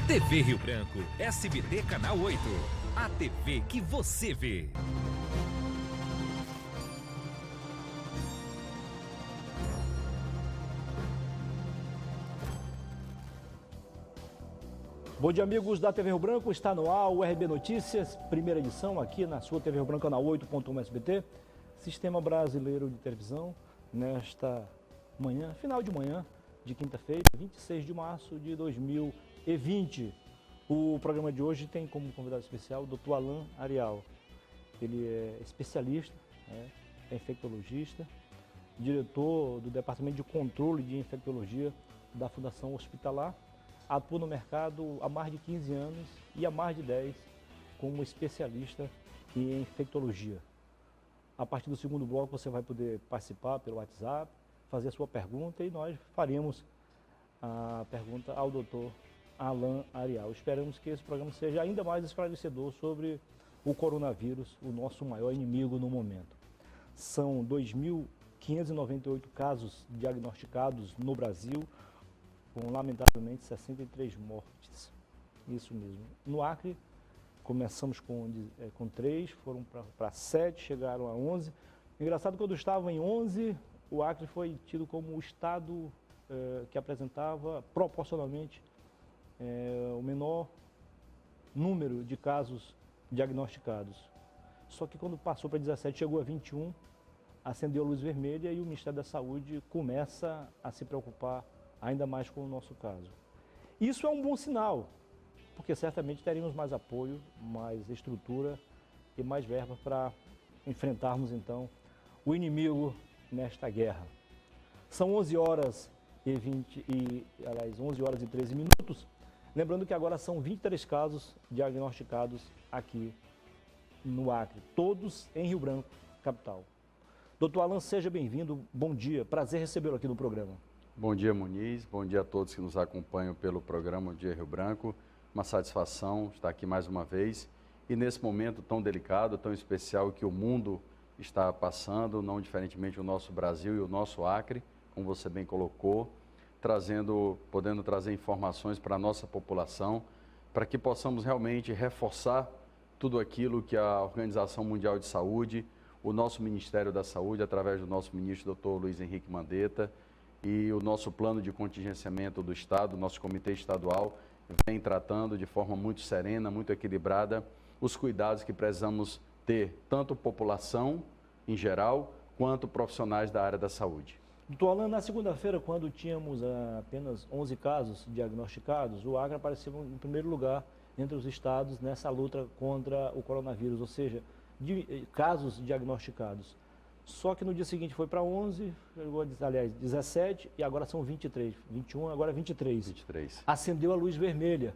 TV Rio Branco, SBT Canal 8. A TV que você vê. Bom dia, amigos da TV Rio Branco. Está no ar o RB Notícias, primeira edição aqui na sua TV Rio Branco, canal 8.1 SBT, Sistema Brasileiro de Televisão, nesta manhã, final de manhã de quinta-feira, 26 de março de 2020. O programa de hoje tem como convidado especial o Dr. Alan Arial. Ele é especialista, é infectologista, diretor do Departamento de Controle de Infectologia da Fundação Hospitalar. Atua no mercado há mais de 15 anos e há mais de 10 como especialista em infectologia. A partir do segundo bloco você vai poder participar pelo WhatsApp, fazer a sua pergunta e nós faremos a pergunta ao Dr. Alan Arial. Esperamos que esse programa seja ainda mais esclarecedor sobre o coronavírus, o nosso maior inimigo no momento. São 2.598 casos diagnosticados no Brasil, com lamentavelmente 63 mortes. Isso mesmo. No Acre, começamos com 3, foram para 7, chegaram a 11. Engraçado, quando estavam em 11, o Acre foi tido como o estado que apresentava proporcionalmente o menor número de casos diagnosticados. Só que quando passou para 17, chegou a 21, acendeu a luz vermelha e o Ministério da Saúde começa a se preocupar ainda mais com o nosso caso. Isso é um bom sinal, porque certamente teremos mais apoio, mais estrutura e mais verba para enfrentarmos então o inimigo nesta guerra. São 11 horas e 11 horas e 13 minutos. Lembrando que agora são 23 casos diagnosticados aqui no Acre, todos em Rio Branco, capital. Doutor Alan, seja bem-vindo, bom dia, prazer recebê-lo aqui no programa. Bom dia, Muniz, bom dia a todos que nos acompanham pelo programa Dia Rio Branco. Uma satisfação estar aqui mais uma vez e nesse momento tão delicado, tão especial que o mundo está passando, não diferentemente o nosso Brasil e o nosso Acre, como você bem colocou, podendo trazer informações para a nossa população, para que possamos realmente reforçar tudo aquilo que a Organização Mundial de Saúde, o nosso Ministério da Saúde, através do nosso ministro Dr. Luiz Henrique Mandetta, e o nosso plano de contingenciamento do Estado, nosso comitê estadual, vem tratando de forma muito serena, muito equilibrada, os cuidados que precisamos ter, tanto população em geral, quanto profissionais da área da saúde. Doutor Alan, na segunda-feira, quando tínhamos apenas 11 casos diagnosticados, o Acre apareceu em primeiro lugar entre os estados nessa luta contra o coronavírus, ou seja, casos diagnosticados. Só que no dia seguinte foi para 11, aliás, 17 e agora são 23, 21, agora 23. Acendeu a luz vermelha.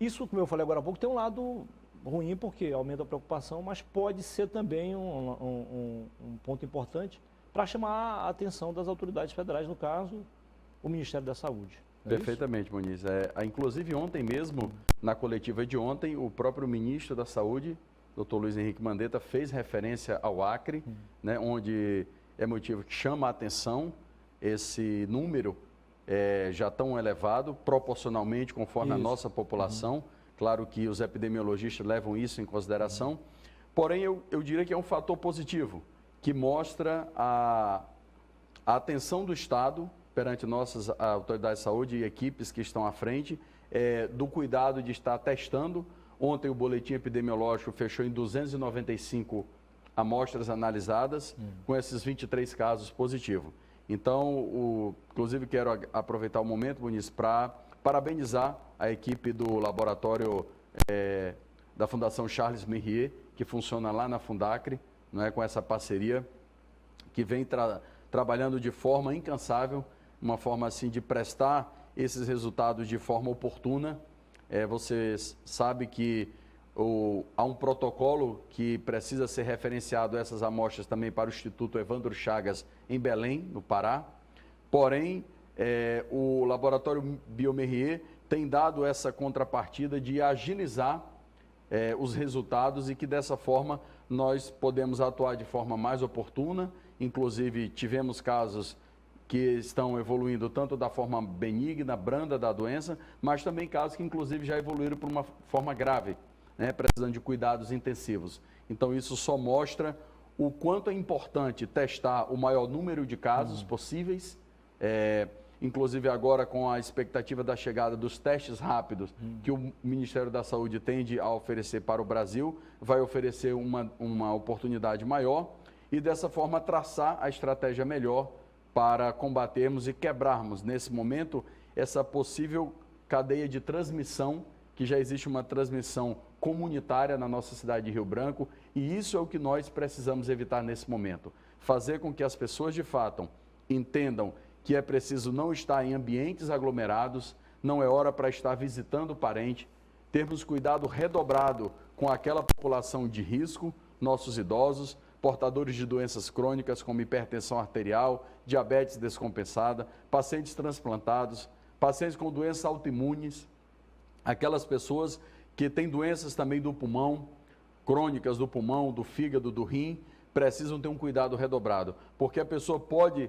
Isso, como eu falei agora há pouco, tem um lado ruim porque aumenta a preocupação, mas pode ser também um ponto importante para chamar a atenção das autoridades federais, no caso, o Ministério da Saúde. Perfeitamente, Muniz. Inclusive ontem mesmo, na coletiva de ontem, o próprio ministro da Saúde, Dr. Luiz Henrique Mandetta, fez referência ao Acre, né, onde é motivo que chama a atenção esse número já tão elevado, proporcionalmente, conforme a nossa população. Claro que os epidemiologistas levam isso em consideração. Porém, eu diria que é um fator positivo, que mostra a atenção do Estado perante nossas autoridades de saúde e equipes que estão à frente, do cuidado de estar testando. Ontem o boletim epidemiológico fechou em 295 amostras analisadas, com esses 23 casos positivos. Então, inclusive quero aproveitar o momento, Muniz, para parabenizar a equipe do laboratório da Fundação Charles Mérier, que funciona lá na Fundacre, não é, com essa parceria, que vem trabalhando de forma incansável, uma forma assim de prestar esses resultados de forma oportuna. Você sabe que há um protocolo que precisa ser referenciado essas amostras também para o Instituto Evandro Chagas em Belém, no Pará. Porém, o Laboratório Biomérier tem dado essa contrapartida de agilizar os resultados e que dessa forma nós podemos atuar de forma mais oportuna. Inclusive, tivemos casos que estão evoluindo tanto da forma benigna, branda da doença, mas também casos que inclusive já evoluíram para uma forma grave, né, precisando de cuidados intensivos. Então isso só mostra o quanto é importante testar o maior número de casos possíveis, inclusive agora com a expectativa da chegada dos testes rápidos que o Ministério da Saúde tende a oferecer para o Brasil, vai oferecer uma oportunidade maior e dessa forma traçar a estratégia melhor para combatermos e quebrarmos nesse momento essa possível cadeia de transmissão, que já existe uma transmissão comunitária na nossa cidade de Rio Branco, e isso é o que nós precisamos evitar nesse momento. Fazer com que as pessoas de fato entendam que é preciso não estar em ambientes aglomerados, não é hora para estar visitando o parente, termos cuidado redobrado com aquela população de risco, nossos idosos, portadores de doenças crônicas como hipertensão arterial, diabetes descompensada, pacientes transplantados, pacientes com doenças autoimunes, aquelas pessoas que têm doenças também do pulmão, crônicas do pulmão, do fígado, do rim, precisam ter um cuidado redobrado, porque a pessoa pode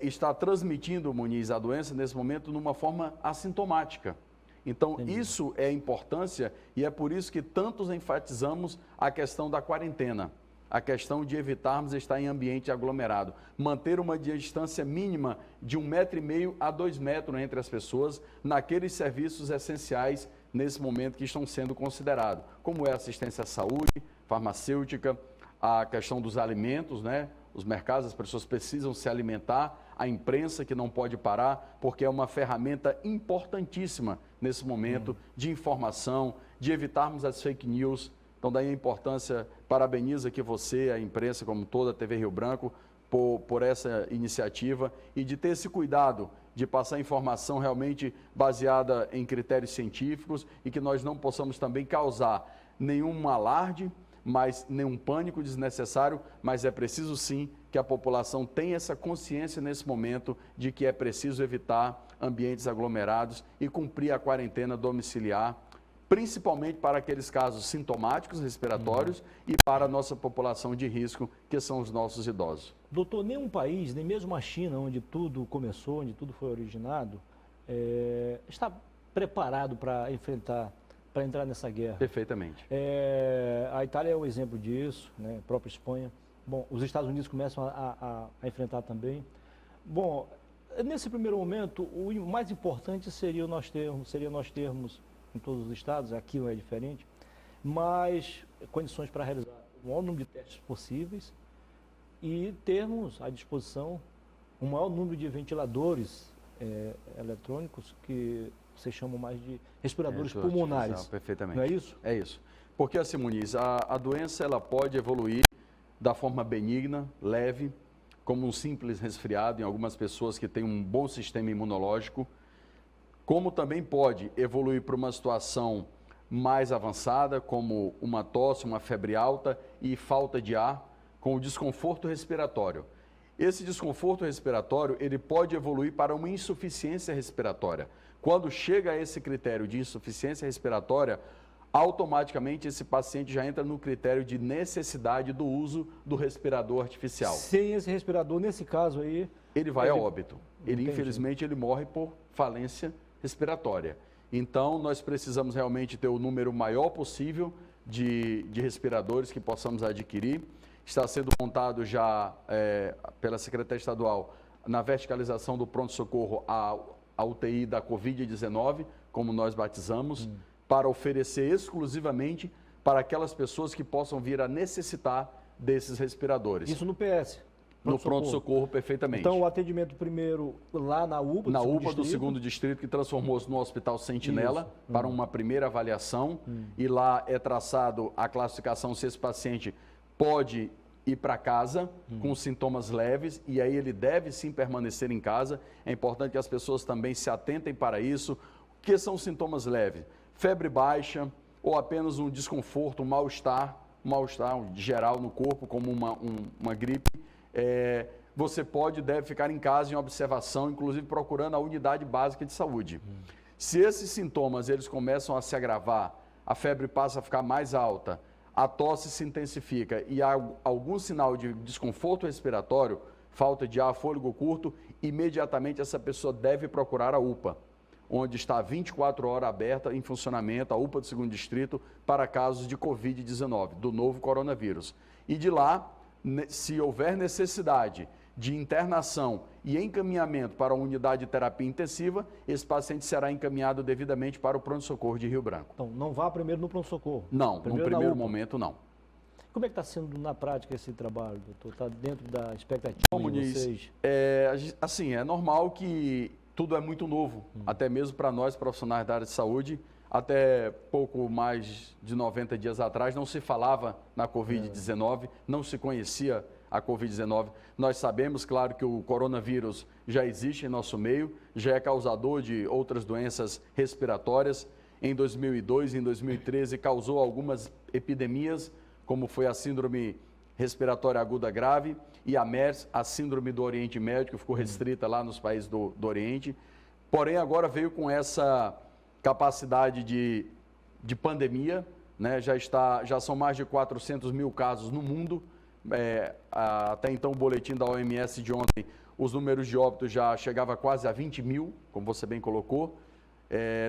estar transmitindo, Muniz, a doença nesse momento numa forma assintomática. Então, Entendi. Isso é a importância e é por isso que tantos enfatizamos a questão da quarentena, a questão de evitarmos estar em ambiente aglomerado, manter uma distância mínima de 1,5 metro a 2 metros entre as pessoas naqueles serviços essenciais nesse momento que estão sendo considerados, como é assistência à saúde, farmacêutica, a questão dos alimentos, né? Os mercados, as pessoas precisam se alimentar, a imprensa que não pode parar, porque é uma ferramenta importantíssima nesse momento de informação, de evitarmos as fake news. Então, daí a importância, parabenizo aqui você, a imprensa como toda, a TV Rio Branco, por essa iniciativa e de ter esse cuidado de passar informação realmente baseada em critérios científicos e que nós não possamos também causar nenhum alarde, mas nenhum pânico desnecessário, mas é preciso sim que a população tenha essa consciência nesse momento de que é preciso evitar ambientes aglomerados e cumprir a quarentena domiciliar, principalmente para aqueles casos sintomáticos respiratórios e para a nossa população de risco, que são os nossos idosos. Doutor, nenhum país, nem mesmo a China, onde tudo começou, onde tudo foi originado, está preparado para enfrentar, para entrar nessa guerra. Perfeitamente. A Itália é um exemplo disso, né? A própria Espanha. Bom, os Estados Unidos começam a enfrentar também. Bom, nesse primeiro momento, o mais importante seria nós termos em todos os estados, aqui não é diferente, mais condições para realizar o maior número de testes possíveis e termos à disposição o maior número de ventiladores eletrônicos, que vocês chamam mais de respiradores pulmonares. Perfeitamente. Não é isso? É isso. Porque, assim, Muniz, a doença ela pode evoluir da forma benigna, leve, como um simples resfriado em algumas pessoas que têm um bom sistema imunológico, como também pode evoluir para uma situação mais avançada, como uma tosse, uma febre alta e falta de ar, com o desconforto respiratório. Esse desconforto respiratório, ele pode evoluir para uma insuficiência respiratória. Quando chega a esse critério de insuficiência respiratória, automaticamente esse paciente já entra no critério de necessidade do uso do respirador artificial. Sem esse respirador, nesse caso aí... Ele vai a óbito. Entendi. Infelizmente, ele morre por falência respiratória. Então, nós precisamos realmente ter o número maior possível de respiradores que possamos adquirir. Está sendo montado já pela Secretaria Estadual, na verticalização do pronto-socorro, a UTI da Covid-19, como nós batizamos, para oferecer exclusivamente para aquelas pessoas que possam vir a necessitar desses respiradores. Isso no PS? No pronto-socorro, perfeitamente. Então, o atendimento primeiro lá na UPA, na UPA do segundo distrito, que transformou-se no Hospital Sentinela, para uma primeira avaliação, e lá é traçado a classificação se esse paciente pode ir para casa com sintomas leves, e aí ele deve sim permanecer em casa. É importante que as pessoas também se atentem para isso. O que são sintomas leves? Febre baixa, ou apenas um desconforto, um mal-estar geral no corpo, como uma gripe. Você deve ficar em casa em observação, inclusive procurando a unidade básica de saúde. Se esses sintomas eles começam a se agravar, a febre passa a ficar mais alta, a tosse se intensifica e há algum sinal de desconforto respiratório, falta de ar, fôlego curto, imediatamente essa pessoa deve procurar a UPA, onde está 24 horas aberta em funcionamento, a UPA do 2º Distrito, para casos de Covid-19, do novo coronavírus. E de lá, se houver necessidade de internação e encaminhamento para a unidade de terapia intensiva, esse paciente será encaminhado devidamente para o pronto-socorro de Rio Branco. Então, não vá primeiro no pronto-socorro? Não, no primeiro momento não. Como é que está sendo na prática esse trabalho, doutor? Está dentro da expectativa de vocês? Assim, é normal que tudo é muito novo, até mesmo para nós profissionais da área de saúde. Até pouco mais de 90 dias atrás não se falava na Covid-19, não se conhecia a Covid-19. Nós sabemos, claro, que o coronavírus já existe em nosso meio, já é causador de outras doenças respiratórias. Em 2002 e em 2013 causou algumas epidemias, como foi a síndrome respiratória aguda grave e a MERS, a síndrome do Oriente Médio, que ficou restrita lá nos países do Oriente. Porém, agora veio com essa capacidade de pandemia, né? Já são mais de 400 mil casos no mundo. Até então, o boletim da OMS de ontem, os números de óbitos já chegavam quase a 20 mil, como você bem colocou.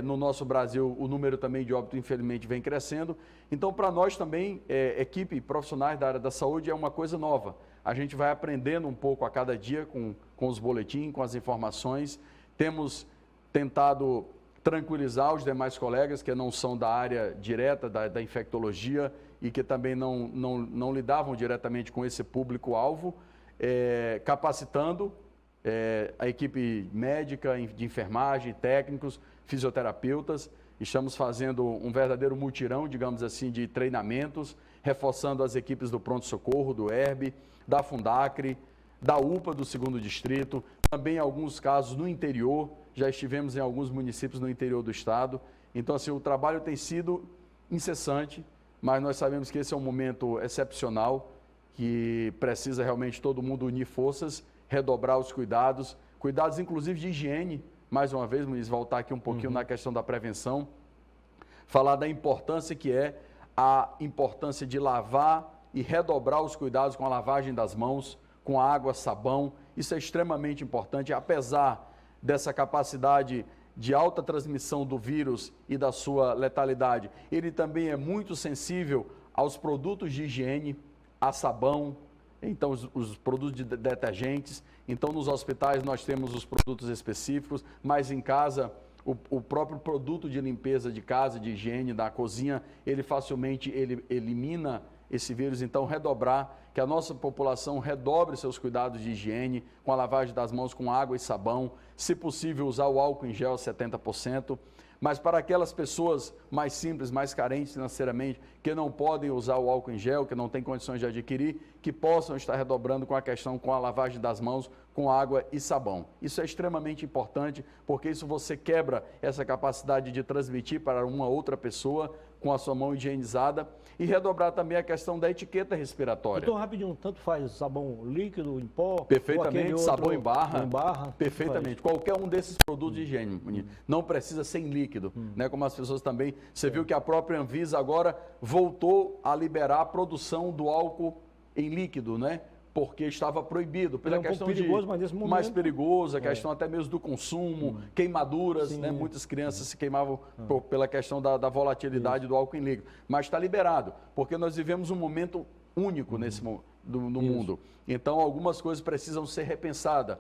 No nosso Brasil, o número também de óbito, infelizmente, vem crescendo. Então, para nós também, equipe profissionais da área da saúde, é uma coisa nova. A gente vai aprendendo um pouco a cada dia com os boletins, com as informações. Temos tentado tranquilizar os demais colegas que não são da área direta da infectologia e que também não lidavam diretamente com esse público-alvo, capacitando a equipe médica, de enfermagem, técnicos, fisioterapeutas. Estamos fazendo um verdadeiro mutirão, digamos assim, de treinamentos, reforçando as equipes do pronto-socorro, do ERB, da Fundacre, da UPA do 2º Distrito, também em alguns casos no interior, já estivemos em alguns municípios no interior do estado. Então, assim, o trabalho tem sido incessante, mas nós sabemos que esse é um momento excepcional, que precisa realmente todo mundo unir forças, redobrar os cuidados inclusive de higiene. Mais uma vez, Muniz, voltar aqui um pouquinho na questão da prevenção, falar da importância que é a importância de lavar e redobrar os cuidados com a lavagem das mãos, com água, sabão. Isso é extremamente importante, apesar dessa capacidade de alta transmissão do vírus e da sua letalidade. Ele também é muito sensível aos produtos de higiene, a sabão, então os produtos de detergentes. Então, nos hospitais nós temos os produtos específicos, mas em casa, o próprio produto de limpeza de casa, de higiene, da cozinha, ele facilmente elimina esse vírus. Então, redobrar, que a nossa população redobre seus cuidados de higiene, com a lavagem das mãos com água e sabão, se possível usar o álcool em gel 70%, mas para aquelas pessoas mais simples, mais carentes financeiramente, que não podem usar o álcool em gel, que não têm condições de adquirir, que possam estar redobrando com a questão com a lavagem das mãos com água e sabão. Isso é extremamente importante, porque isso você quebra essa capacidade de transmitir para uma outra pessoa com a sua mão higienizada, e redobrar também a questão da etiqueta respiratória. Então, rapidinho, tanto faz sabão líquido, em pó? Perfeitamente, sabão em barra. Perfeitamente. Faz. Qualquer um desses produtos de higiene, não precisa ser em líquido, né? Como as pessoas também, você viu que a própria Anvisa agora voltou a liberar a produção do álcool em líquido, né? Porque estava proibido, pela questão perigoso, mas nesse momento... mais perigoso, a questão até mesmo do consumo, queimaduras, né? Muitas crianças se queimavam pela questão da volatilidade do álcool em líquido. Mas está liberado, porque nós vivemos um momento único no mundo. Então, algumas coisas precisam ser repensadas.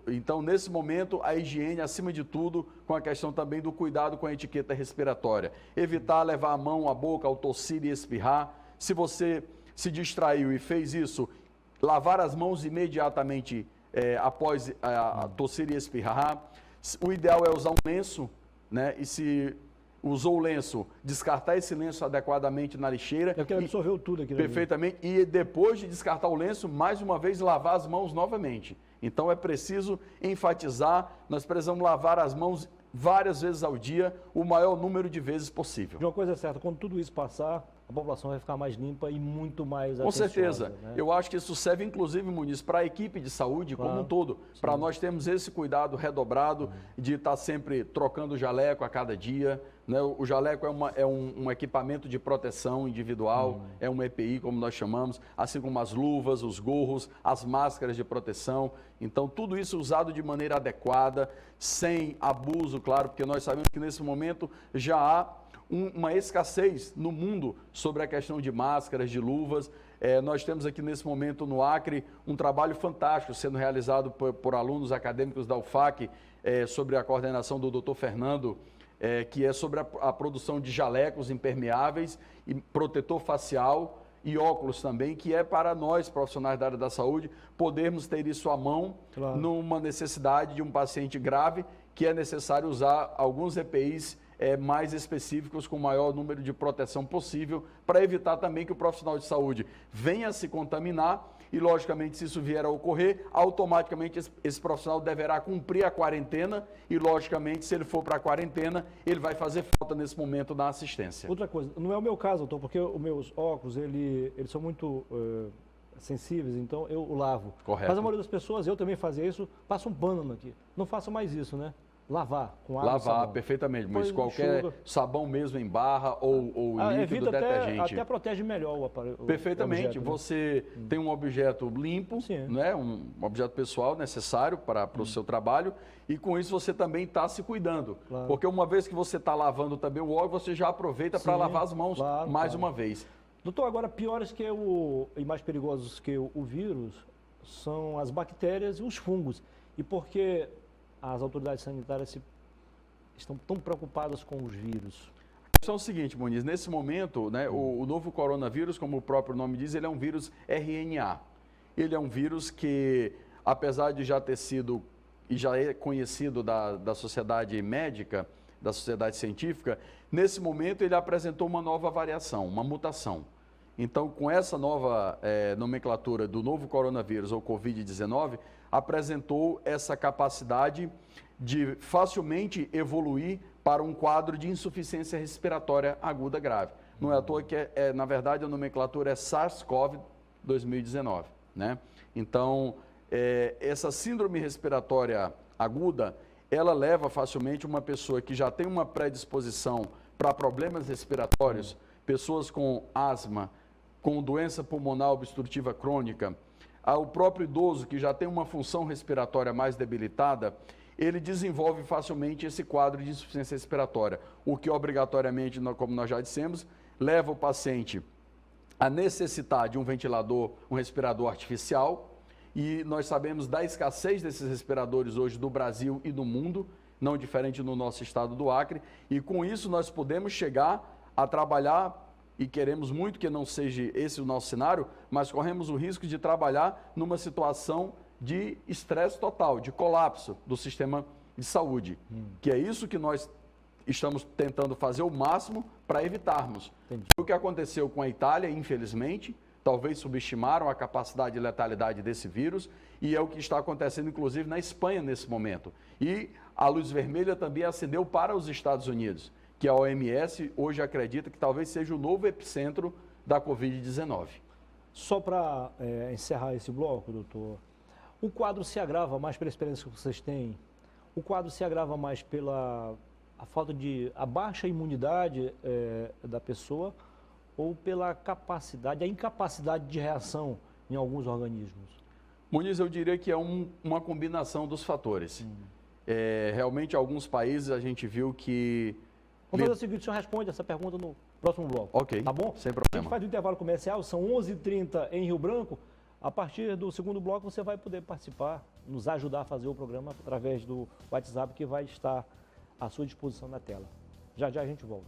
Então, nesse momento, a higiene, acima de tudo, com a questão também do cuidado com a etiqueta respiratória. Evitar levar a mão à boca ao tossir e espirrar. Se você se distraiu e fez isso, lavar as mãos imediatamente após a tossir e espirrar. O ideal é usar um lenço, né? E se usou o lenço, descartar esse lenço adequadamente na lixeira. Eu quero absorver tudo aqui. Perfeitamente. E depois de descartar o lenço, mais uma vez lavar as mãos novamente. Então é preciso enfatizar, nós precisamos lavar as mãos várias vezes ao dia, o maior número de vezes possível. De uma coisa é certa, quando tudo isso passar, a população vai ficar mais limpa e muito mais Com atenciosa, certeza. né? Eu acho que isso serve, inclusive, Muniz, para a equipe de saúde como um todo. Para nós termos esse cuidado redobrado de estar sempre trocando o jaleco a cada dia. Né? O jaleco é um equipamento de proteção individual, é um EPI, como nós chamamos, assim como as luvas, os gorros, as máscaras de proteção. Então, tudo isso usado de maneira adequada, sem abuso, claro, porque nós sabemos que nesse momento já há uma escassez no mundo sobre a questão de máscaras, de luvas. Nós temos aqui nesse momento no Acre um trabalho fantástico sendo realizado por alunos acadêmicos da UFAC, sobre a coordenação do Dr. Fernando, que é sobre a produção de jalecos impermeáveis e protetor facial e óculos também, que é para nós, profissionais da área da saúde, podermos ter isso à mão numa necessidade de um paciente grave, que é necessário usar alguns EPIs mais específicos, com o maior número de proteção possível, para evitar também que o profissional de saúde venha a se contaminar e, logicamente, se isso vier a ocorrer, automaticamente esse profissional deverá cumprir a quarentena e, logicamente, se ele for para a quarentena, ele vai fazer falta nesse momento na assistência. Outra coisa, não é o meu caso, doutor, porque os meus óculos, eles são muito sensíveis, então eu lavo. Correto. Mas a maioria das pessoas, eu também fazia isso, passa um pano aqui. Não faça mais isso, né? Lavar com água e sabão. Lavar, perfeitamente, mas Depois qualquer enxuga. sabão mesmo em barra ou líquido detergente. Até protege melhor o aparelho. Perfeitamente. O objeto, né? Você tem um objeto limpo, né? Um objeto pessoal necessário para o seu trabalho, e com isso você também está se cuidando. Claro. Porque uma vez que você está lavando também o óleo, você já aproveita para lavar as mãos mais uma vez. Doutor, agora piores que e mais perigosos que o vírus são as bactérias e os fungos. E por que as autoridades sanitárias estão tão preocupadas com os vírus? A questão é o seguinte, Muniz, nesse momento, né, o novo coronavírus, como o próprio nome diz, ele é um vírus RNA. Ele é um vírus que, apesar de já ter sido e já é conhecido da sociedade médica, da sociedade científica, nesse momento ele apresentou uma nova variação, uma mutação. Então, com essa nova nomenclatura do novo coronavírus ou Covid-19, apresentou essa capacidade de facilmente evoluir para um quadro de insuficiência respiratória aguda grave. Não é à toa que, na verdade, a nomenclatura é SARS-CoV 2019, né? Então, essa síndrome respiratória aguda, ela leva facilmente uma pessoa que já tem uma predisposição para problemas respiratórios, pessoas com asma, com doença pulmonar obstrutiva crônica, o próprio idoso que já tem uma função respiratória mais debilitada, ele desenvolve facilmente esse quadro de insuficiência respiratória, o que obrigatoriamente, como nós já dissemos, leva o paciente a necessitar de um ventilador, um respirador artificial, e nós sabemos da escassez desses respiradores hoje do Brasil e do mundo, não diferente no nosso estado do Acre, e com isso nós podemos chegar a trabalhar, e queremos muito que não seja esse o nosso cenário, mas corremos o risco de trabalhar numa situação de estresse total, de colapso do sistema de saúde, que é isso que nós estamos tentando fazer o máximo para evitarmos. Entendi. O que aconteceu com a Itália, infelizmente, talvez subestimaram a capacidade de letalidade desse vírus, e é o que está acontecendo, inclusive, na Espanha nesse momento. E a luz vermelha também acendeu para os Estados Unidos, que a OMS hoje acredita que talvez seja o novo epicentro da Covid-19. Só para encerrar esse bloco, doutor, o quadro se agrava mais pela experiência que vocês têm? O quadro se agrava mais pela a baixa imunidade da pessoa ou pela capacidade, a incapacidade de reação em alguns organismos? Muniz, eu diria que é uma combinação dos fatores. Realmente, em alguns países a gente viu que... Vamos fazer o seguinte, o senhor responde essa pergunta no próximo bloco. Ok, tá bom? Sem problema. A gente faz o intervalo comercial, são 11h30 em Rio Branco. A partir do segundo bloco você vai poder participar, nos ajudar a fazer o programa através do WhatsApp que vai estar à sua disposição na tela. Já já a gente volta.